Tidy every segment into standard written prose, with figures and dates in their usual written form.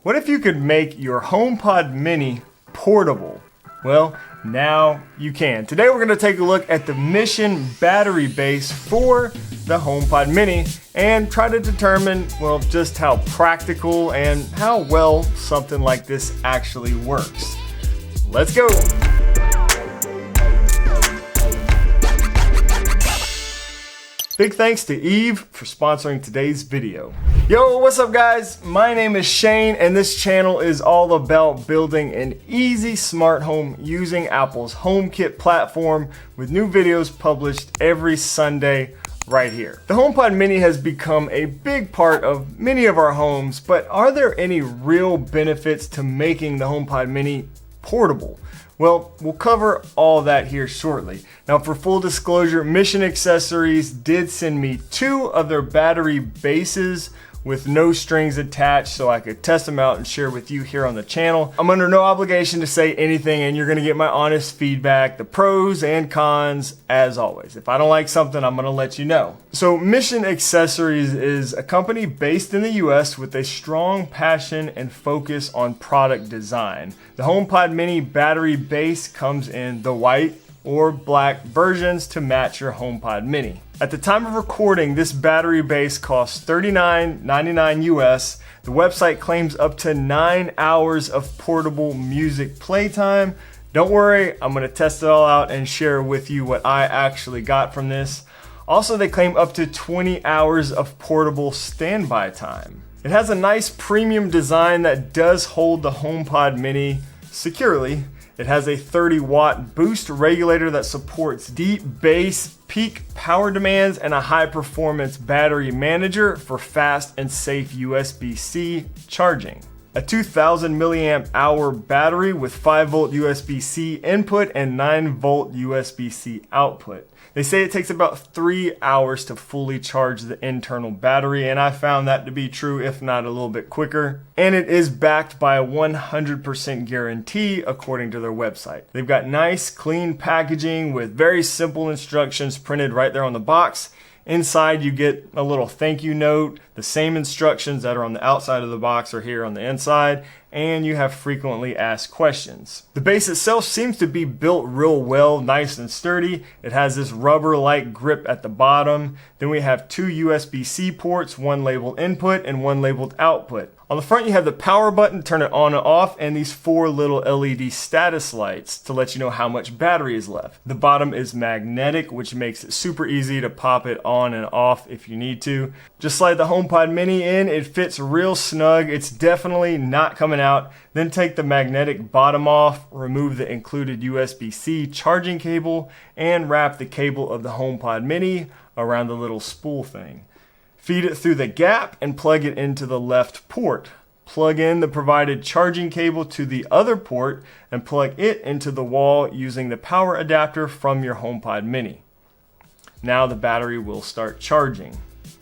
What if you could make your HomePod Mini portable? Well, now you can. Today we're going to take a look at the Mission battery base for the HomePod Mini and try to determine, well, just how practical and how well something like this actually works. Let's go. Big thanks to Eve for sponsoring today's video. Yo, what's up guys? My name is Shane and this channel is all about building an easy smart home using Apple's HomeKit platform with new videos published every Sunday right here. The HomePod Mini has become a big part of many of our homes, but are there any real benefits to making the HomePod Mini portable? Well, we'll cover all that here shortly. Now, for full disclosure, Mission Accessories did send me 2 of their battery bases with no strings attached so I could test them out and share with you here on the channel. I'm under no obligation to say anything and you're gonna get my honest feedback, the pros and cons as always. If I don't like something, I'm gonna let you know. So Mission Accessories is a company based in the US with a strong passion and focus on product design. The HomePod Mini battery base comes in the white or black versions to match your HomePod Mini. At the time of recording, this battery base costs $39.99 US. The website claims up to 9 hours of portable music playtime. Don't worry, I'm gonna test it all out and share with you what I actually got from this. Also, they claim up to 20 hours of portable standby time. It has a nice premium design that does hold the HomePod Mini securely. It has a 30-watt boost regulator that supports deep bass, peak power demands, and a high-performance battery manager for fast and safe USB-C charging. A 2000 milliamp hour battery with 5-volt USB-C input and 9-volt USB-C output. They say it takes about 3 hours to fully charge the internal battery, and I found that to be true, if not a little bit quicker. And it is backed by a 100% guarantee according to their website. They've got nice, clean packaging with very simple instructions printed right there on the box. Inside you get a little thank you note. The same instructions that are on the outside of the box are here on the inside, and you have frequently asked questions. The base itself seems to be built real well, nice and sturdy. It has this rubber-like grip at the bottom. Then we have 2 USB-C ports, one labeled input and one labeled output. On the front you have the power button, turn it on and off, and these 4 little LED status lights to let you know how much battery is left. The bottom is magnetic, which makes it super easy to pop it on and off if you need to. Just slide the HomePod Mini in, it fits real snug, it's definitely not coming out. Then take the magnetic bottom off, remove the included USB-C charging cable, and wrap the cable of the HomePod Mini around the little spool thing. Feed it through the gap and plug it into the left port. Plug in the provided charging cable to the other port and plug it into the wall using the power adapter from your HomePod Mini. Now the battery will start charging.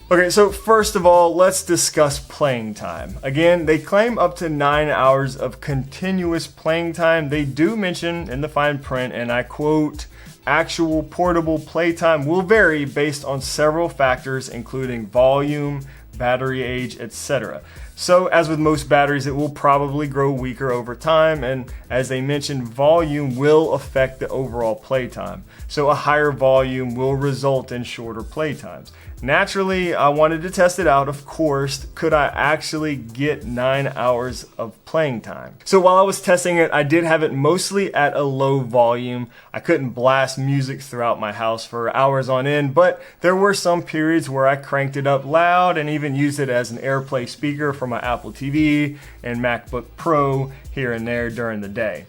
Okay, so first of all, let's discuss playing time. Again, they claim up to 9 hours of continuous playing time. They do mention in the fine print, and I quote, actual portable playtime will vary based on several factors including volume, battery age, etc. So as with most batteries, it will probably grow weaker over time, and as they mentioned, volume will affect the overall playtime. So a higher volume will result in shorter playtimes. Naturally, I wanted to test it out, of course. Could I actually get 9 hours of playing time? So while I was testing it, I did have it mostly at a low volume. I couldn't blast music throughout my house for hours on end, but there were some periods where I cranked it up loud and even used it as an AirPlay speaker for my Apple TV and MacBook Pro here and there during the day.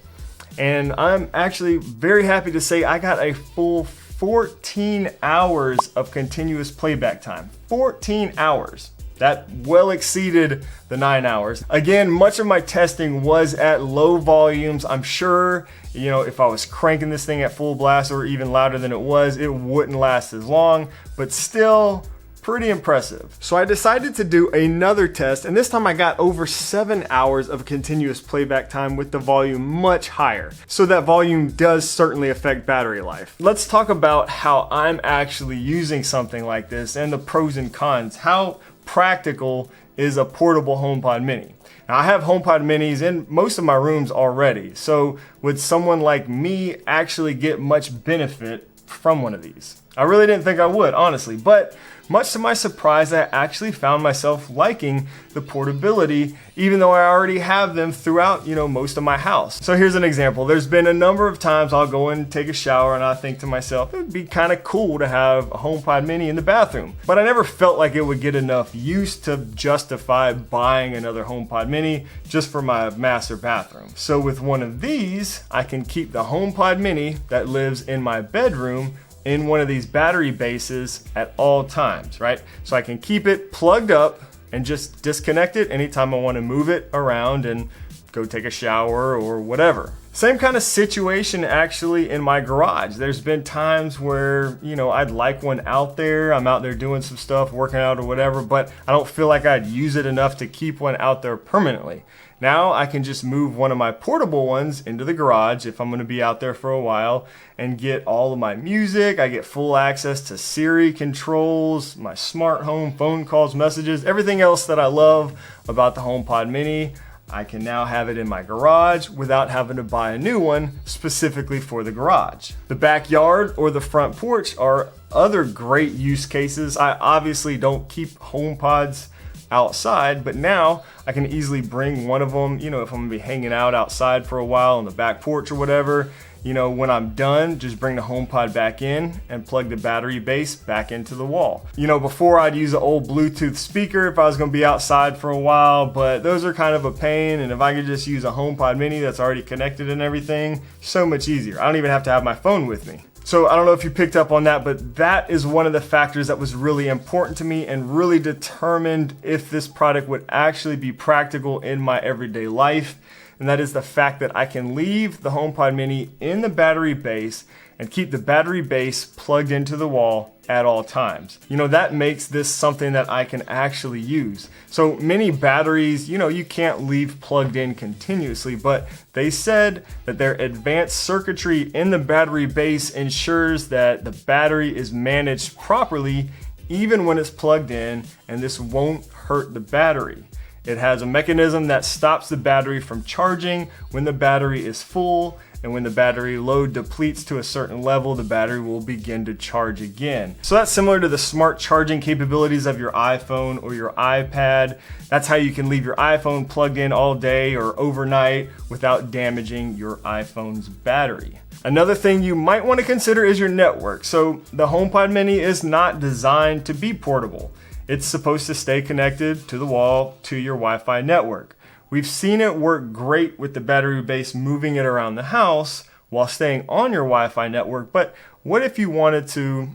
And I'm actually very happy to say I got a full 14 hours of continuous playback time. 14 hours. That well exceeded the 9 hours. Again, much of my testing was at low volumes. I'm sure, if I was cranking this thing at full blast or even louder than it was, it wouldn't last as long, but still pretty impressive. So I decided to do another test, and this time I got over 7 hours of continuous playback time with the volume much higher. So that volume does certainly affect battery life. Let's talk about how I'm actually using something like this and the pros and cons. How practical is a portable HomePod Mini? Now, I have HomePod minis in most of my rooms already, so would someone like me actually get much benefit from one of these? I really didn't think I would, honestly, but much to my surprise, I actually found myself liking the portability, even though I already have them throughout, most of my house. So here's an example. There's been a number of times I'll go and take a shower and I think to myself, it'd be kind of cool to have a HomePod mini in the bathroom. But I never felt like it would get enough use to justify buying another HomePod mini just for my master bathroom. So with one of these, I can keep the HomePod mini that lives in my bedroom in one of these battery bases at all times, right? So I can keep it plugged up and just disconnect it anytime I want to move it around and go take a shower or whatever. Same kind of situation actually in my garage. There's been times where, I'd like one out there. I'm out there doing some stuff, working out or whatever, but I don't feel like I'd use it enough to keep one out there permanently. Now I can just move one of my portable ones into the garage if I'm going to be out there for a while and get all of my music. I get full access to Siri controls, my smart home, phone calls, messages, everything else that I love about the HomePod mini. I can now have it in my garage without having to buy a new one specifically for the garage. The backyard or the front porch are other great use cases. I obviously don't keep HomePods outside, but now I can easily bring one of them, if I'm gonna be hanging out outside for a while on the back porch or whatever, when I'm done, just bring the HomePod back in and plug the battery base back into the wall. Before I'd use an old Bluetooth speaker if I was gonna be outside for a while, but those are kind of a pain, and if I could just use a HomePod mini that's already connected and everything, so much easier. I don't even have to have my phone with me. So I don't know if you picked up on that, but that is one of the factors that was really important to me and really determined if this product would actually be practical in my everyday life. And that is the fact that I can leave the HomePod mini in the battery base and keep the battery base plugged into the wall at all times. That makes this something that I can actually use. So many batteries, you can't leave plugged in continuously, but they said that their advanced circuitry in the battery base ensures that the battery is managed properly even when it's plugged in, and this won't hurt the battery. It has a mechanism that stops the battery from charging when the battery is full, and when the battery load depletes to a certain level, the battery will begin to charge again. So that's similar to the smart charging capabilities of your iPhone or your iPad. That's how you can leave your iPhone plugged in all day or overnight without damaging your iPhone's battery. Another thing you might want to consider is your network. So the HomePod mini is not designed to be portable. It's supposed to stay connected to the wall to your Wi-Fi network. We've seen it work great with the battery base moving it around the house while staying on your Wi-Fi network, but what if you wanted to,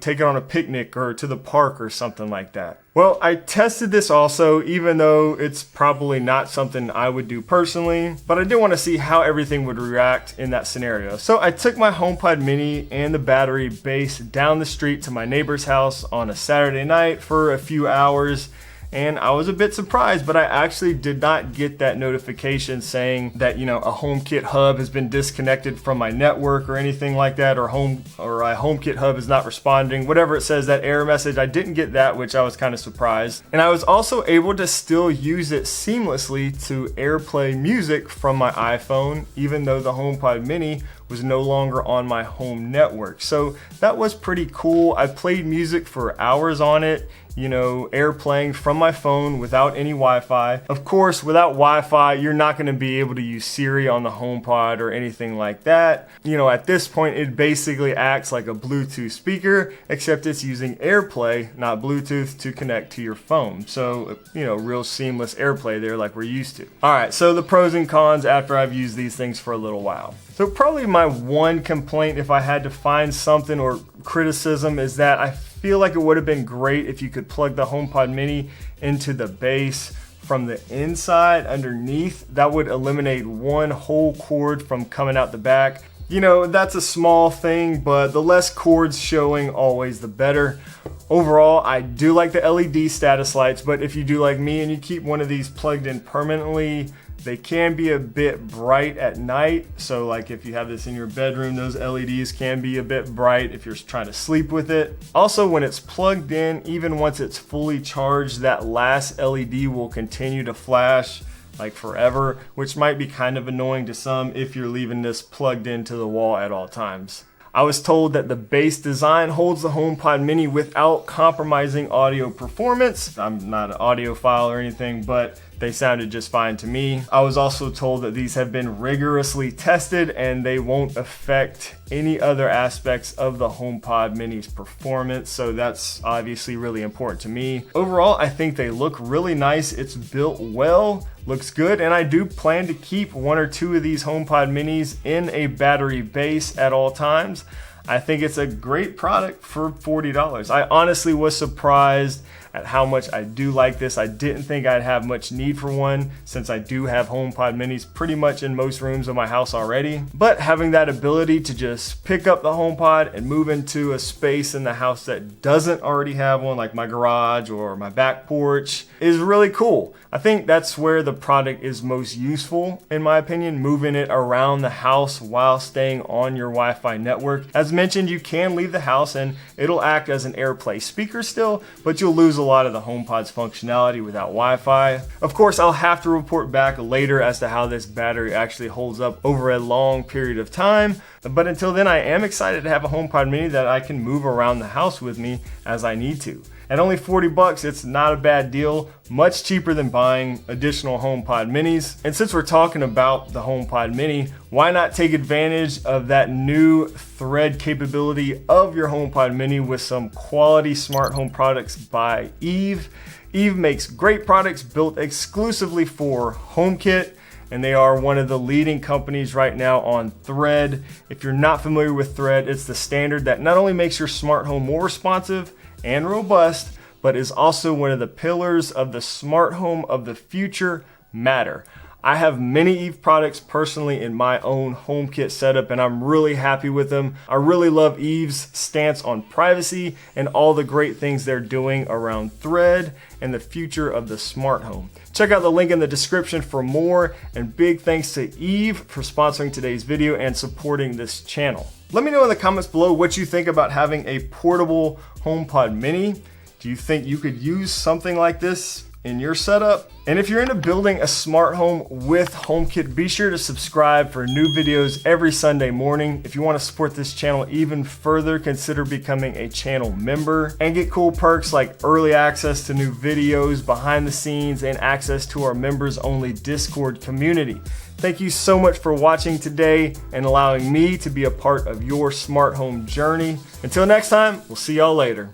take it on a picnic or to the park or something like that? Well, I tested this also, even though it's probably not something I would do personally, but I did want to see how everything would react in that scenario. So I took my HomePod mini and the battery base down the street to my neighbor's house on a Saturday night for a few hours. And I was a bit surprised, but I actually did not get that notification saying that, a HomeKit hub has been disconnected from my network or anything like that, or a HomeKit hub is not responding, whatever it says, that error message. I didn't get that, which I was kind of surprised. And I was also able to still use it seamlessly to AirPlay music from my iPhone, even though the HomePod mini was no longer on my home network. So that was pretty cool. I played music for hours on it, AirPlaying from my phone without any Wi-Fi. Of course, without Wi-Fi, you're not going to be able to use Siri on the HomePod or anything like that. At this point, it basically acts like a Bluetooth speaker, except it's using AirPlay, not Bluetooth, to connect to your phone. So, real seamless AirPlay there like we're used to. All right, so the pros and cons after I've used these things for a little while. So probably my one complaint, if I had to find something or criticism, is that I feel like it would have been great if you could plug the HomePod mini into the base from the inside underneath. That would eliminate one whole cord from coming out the back. That's a small thing, but the less cords showing, always the better. Overall, I do like the LED status lights, but if you do like me and you keep one of these plugged in permanently, they can be a bit bright at night. So like if you have this in your bedroom, those LEDs can be a bit bright if you're trying to sleep with it. Also, when it's plugged in, even once it's fully charged, that last LED will continue to flash like forever, which might be kind of annoying to some if you're leaving this plugged into the wall at all times. I was told that the base design holds the HomePod mini without compromising audio performance. I'm not an audiophile or anything, but they sounded just fine to me. I was also told that these have been rigorously tested and they won't affect any other aspects of the HomePod mini's performance, so that's obviously really important to me. Overall, I think they look really nice. It's built well, looks good, and I do plan to keep 1 or 2 of these HomePod minis in a battery base at all times. I think it's a great product for $40. I honestly was surprised at how much I do like this. I didn't think I'd have much need for one since I do have HomePod minis pretty much in most rooms of my house already. But having that ability to just pick up the HomePod and move into a space in the house that doesn't already have one, like my garage or my back porch, is really cool. I think that's where the product is most useful, in my opinion, moving it around the house while staying on your Wi-Fi network. As mentioned, you can leave the house and it'll act as an AirPlay speaker still, but you'll lose a lot of the HomePod's functionality without Wi-Fi. Of course, I'll have to report back later as to how this battery actually holds up over a long period of time. But until then, I am excited to have a HomePod mini that I can move around the house with me as I need to. At only $40, it's not a bad deal, much cheaper than buying additional HomePod minis. And since we're talking about the HomePod mini, why not take advantage of that new thread capability of your HomePod mini with some quality smart home products by Eve. Eve makes great products built exclusively for HomeKit, and they are one of the leading companies right now on Thread. If you're not familiar with Thread, it's the standard that not only makes your smart home more responsive and robust, but is also one of the pillars of the smart home of the future, Matter. I have many Eve products personally in my own HomeKit setup, and I'm really happy with them. I really love Eve's stance on privacy and all the great things they're doing around Thread and the future of the smart home. Check out the link in the description for more, and big thanks to Eve for sponsoring today's video and supporting this channel. Let me know in the comments below what you think about having a portable HomePod mini. Do you think you could use something like this in your setup? And if you're into building a smart home with HomeKit, be sure to subscribe for new videos every Sunday morning. If you want to support this channel even further, consider becoming a channel member and get cool perks like early access to new videos, behind the scenes, and access to our members only Discord community. Thank you so much for watching today and allowing me to be a part of your smart home journey. Until next time, we'll see y'all later.